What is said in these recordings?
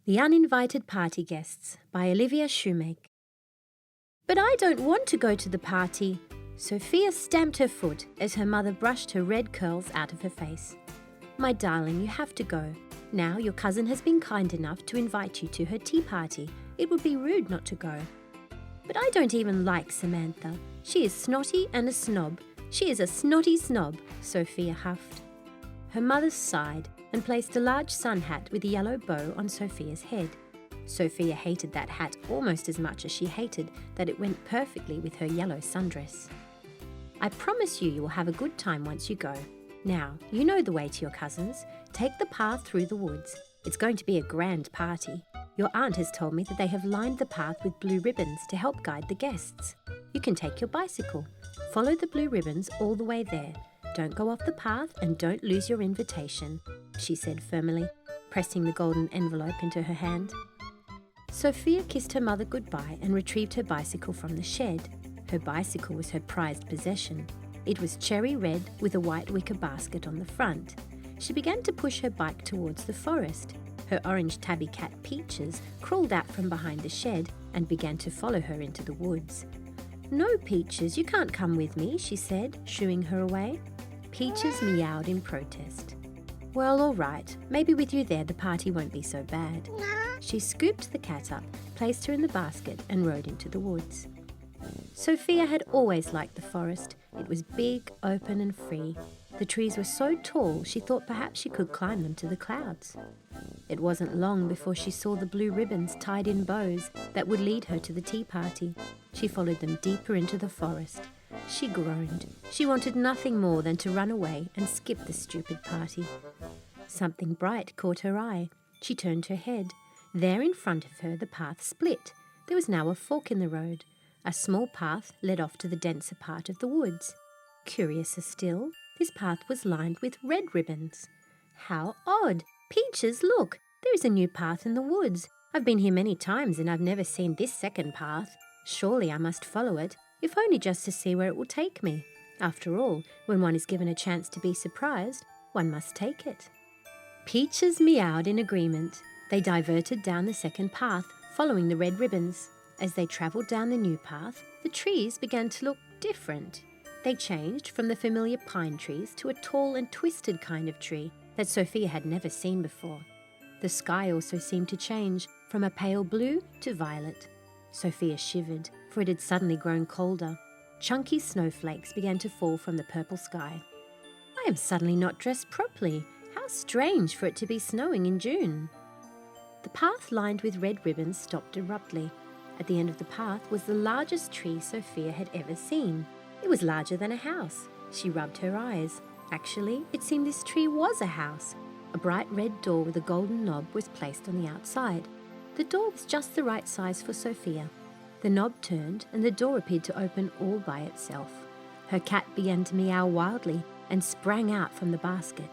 The Uninvited Party Guests by Olivia Shewmake. But I don't want to go to the party. Sophia stamped her foot as her mother brushed her red curls out of her face. My darling, you have to go. Now your cousin has been kind enough to invite you to her tea party. It would be rude not to go. But I don't even like Samantha. She is snotty and a snob. She is a snotty snob, Sophia huffed. Her mother sighed and placed a large sun hat with a yellow bow on Sophia's head. Sophia hated that hat almost as much as she hated that it went perfectly with her yellow sundress. I promise you will have a good time once you go. Now, you know the way to your cousins. Take the path through the woods. It's going to be a grand party. Your aunt has told me that they have lined the path with blue ribbons to help guide the guests. You can take your bicycle. Follow the blue ribbons all the way there. Don't go off the path and don't lose your invitation, she said firmly, pressing the golden envelope into her hand. Sophia kissed her mother goodbye and retrieved her bicycle from the shed. Her bicycle was her prized possession. It was cherry red with a white wicker basket on the front. She began to push her bike towards the forest. Her orange tabby cat Peaches crawled out from behind the shed and began to follow her into the woods. "No, Peaches, you can't come with me," she said, shooing her away. Peaches meowed in protest. "Well, all right. Maybe with you there the party won't be so bad." She scooped the cat up, placed her in the basket and rode into the woods. Sophia had always liked the forest. It was big, open and free. The trees were so tall she thought perhaps she could climb them to the clouds. It wasn't long before she saw the blue ribbons tied in bows that would lead her to the tea party. She followed them deeper into the forest. She groaned. She wanted nothing more than to run away and skip the stupid party. Something bright caught her eye. She turned her head. There in front of her the path split. There was now a fork in the road. A small path led off to the denser part of the woods. Curiouser still, this path was lined with red ribbons. How odd! Peaches, look! There is a new path in the woods. I've been here many times and I've never seen this second path. Surely I must follow it, if only just to see where it will take me. After all, when one is given a chance to be surprised, one must take it. Peaches meowed in agreement. They diverted down the second path, following the red ribbons. As they travelled down the new path, the trees began to look different. They changed from the familiar pine trees to a tall and twisted kind of tree that Sophia had never seen before. The sky also seemed to change from a pale blue to violet. Sophia shivered, for it had suddenly grown colder. Chunky snowflakes began to fall from the purple sky. I am suddenly not dressed properly. How strange for it to be snowing in June. The path lined with red ribbons stopped abruptly. At the end of the path was the largest tree Sophia had ever seen. It was larger than a house. She rubbed her eyes. Actually, it seemed this tree was a house. A bright red door with a golden knob was placed on the outside. The door was just the right size for Sophia. The knob turned and the door appeared to open all by itself. Her cat began to meow wildly and sprang out from the basket.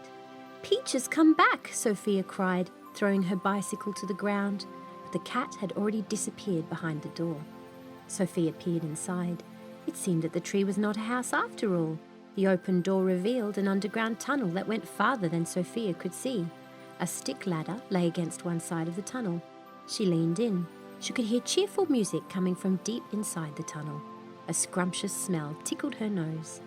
"Peaches, come back!" Sophia cried, throwing her bicycle to the ground. But the cat had already disappeared behind the door. Sophia peered inside. It seemed that the tree was not a house after all. The open door revealed an underground tunnel that went farther than Sophia could see. A stick ladder lay against one side of the tunnel. She leaned in. She could hear cheerful music coming from deep inside the tunnel. A scrumptious smell tickled her nose.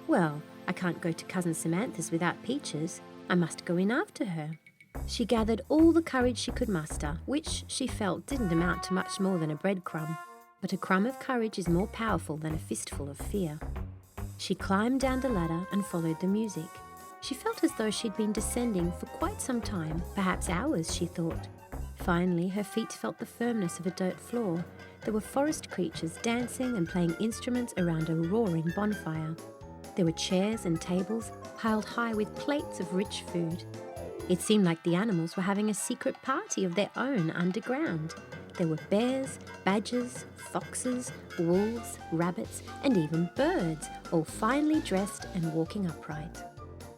Well, I can't go to Cousin Samantha's without Peaches. I must go in after her. She gathered all the courage she could muster, which she felt didn't amount to much more than a breadcrumb. But a crumb of courage is more powerful than a fistful of fear. She climbed down the ladder and followed the music. She felt as though she'd been descending for quite some time, perhaps hours, she thought. Finally, her feet felt the firmness of a dirt floor. There were forest creatures dancing and playing instruments around a roaring bonfire. There were chairs and tables piled high with plates of rich food. It seemed like the animals were having a secret party of their own underground. There were bears, badgers, foxes, wolves, rabbits, and even birds, all finely dressed and walking upright.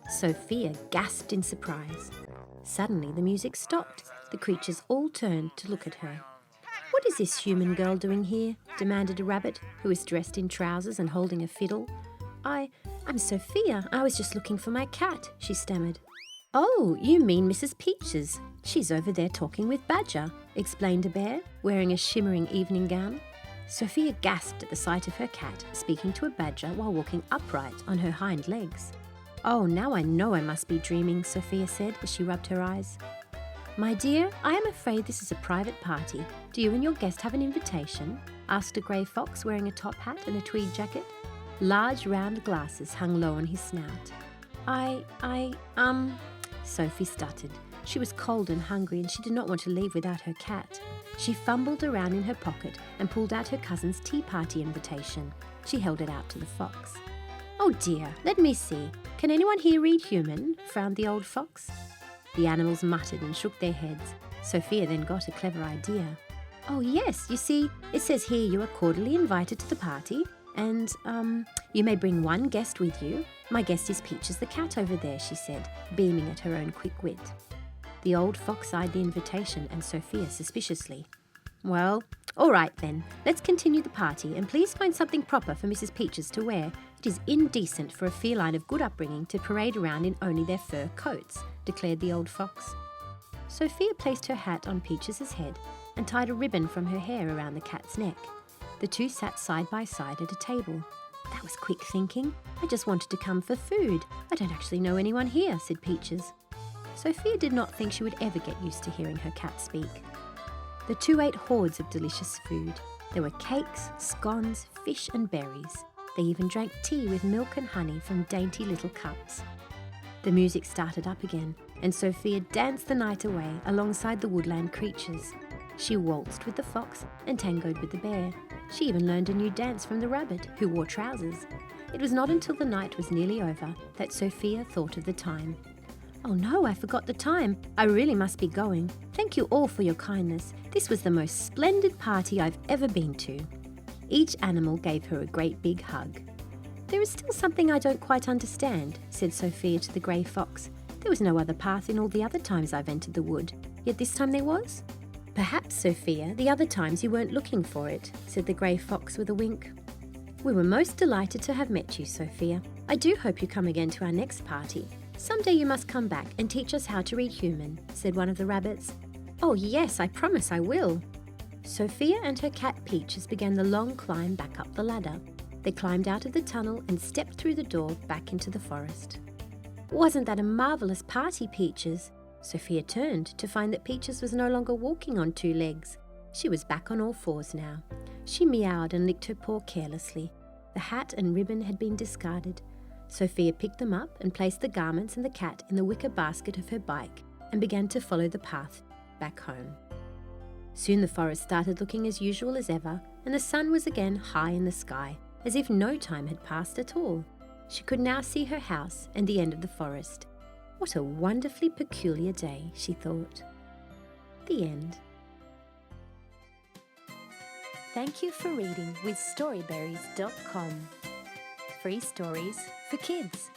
Sophia gasped in surprise. Suddenly the music stopped. The creatures all turned to look at her. "What is this human girl doing here?" demanded a rabbit, who was dressed in trousers and holding a fiddle. I'm Sophia. I was just looking for my cat," she stammered. "Oh, you mean Mrs. Peaches. She's over there talking with Badger," explained a bear, wearing a shimmering evening gown. Sophia gasped at the sight of her cat speaking to a badger while walking upright on her hind legs. "Oh, now I know I must be dreaming," Sophia said as she rubbed her eyes. "My dear, I am afraid this is a private party. Do you and your guest have an invitation?" asked a grey fox wearing a top hat and a tweed jacket. Large round glasses hung low on his snout. Sophie stuttered. She was cold and hungry and she did not want to leave without her cat. She fumbled around in her pocket and pulled out her cousin's tea party invitation. She held it out to the fox. "Oh dear, let me see. Can anyone here read human?" frowned the old fox. The animals muttered and shook their heads. Sophia then got a clever idea. "Oh yes, you see, it says here you are cordially invited to the party and, you may bring one guest with you. My guest is Peaches the cat over there," she said, beaming at her own quick wit. The old fox eyed the invitation and Sophia suspiciously. "Well, all right then. Let's continue the party and please find something proper for Mrs. Peaches to wear. It is indecent for a feline of good upbringing to parade around in only their fur coats," declared the old fox. Sophia placed her hat on Peaches' head and tied a ribbon from her hair around the cat's neck. The two sat side by side at a table. "That was quick thinking. I just wanted to come for food. I don't actually know anyone here," said Peaches. Sophia did not think she would ever get used to hearing her cat speak. The two ate hordes of delicious food. There were cakes, scones, fish and berries. They even drank tea with milk and honey from dainty little cups. The music started up again, and Sophia danced the night away alongside the woodland creatures. She waltzed with the fox and tangoed with the bear. She even learned a new dance from the rabbit, who wore trousers. It was not until the night was nearly over that Sophia thought of the time. "Oh no, I forgot the time. I really must be going. Thank you all for your kindness. This was the most splendid party I've ever been to." Each animal gave her a great big hug. "There is still something I don't quite understand," said Sophia to the grey fox. "There was no other path in all the other times I've entered the wood, yet this time there was." "Perhaps, Sophia, the other times you weren't looking for it," said the grey fox with a wink. "We were most delighted to have met you, Sophia. I do hope you come again to our next party. Someday you must come back and teach us how to read human," said one of the rabbits. "Oh yes, I promise I will." Sophia and her cat Peaches began the long climb back up the ladder. They climbed out of the tunnel and stepped through the door back into the forest. "Wasn't that a marvellous party, Peaches?" Sophia turned to find that Peaches was no longer walking on two legs. She was back on all fours now. She meowed and licked her paw carelessly. The hat and ribbon had been discarded. Sophia picked them up and placed the garments and the cat in the wicker basket of her bike and began to follow the path back home. Soon the forest started looking as usual as ever, and the sun was again high in the sky, as if no time had passed at all. She could now see her house and the end of the forest. What a wonderfully peculiar day, she thought. The end. Thank you for reading with Storyberries.com. Free stories for kids.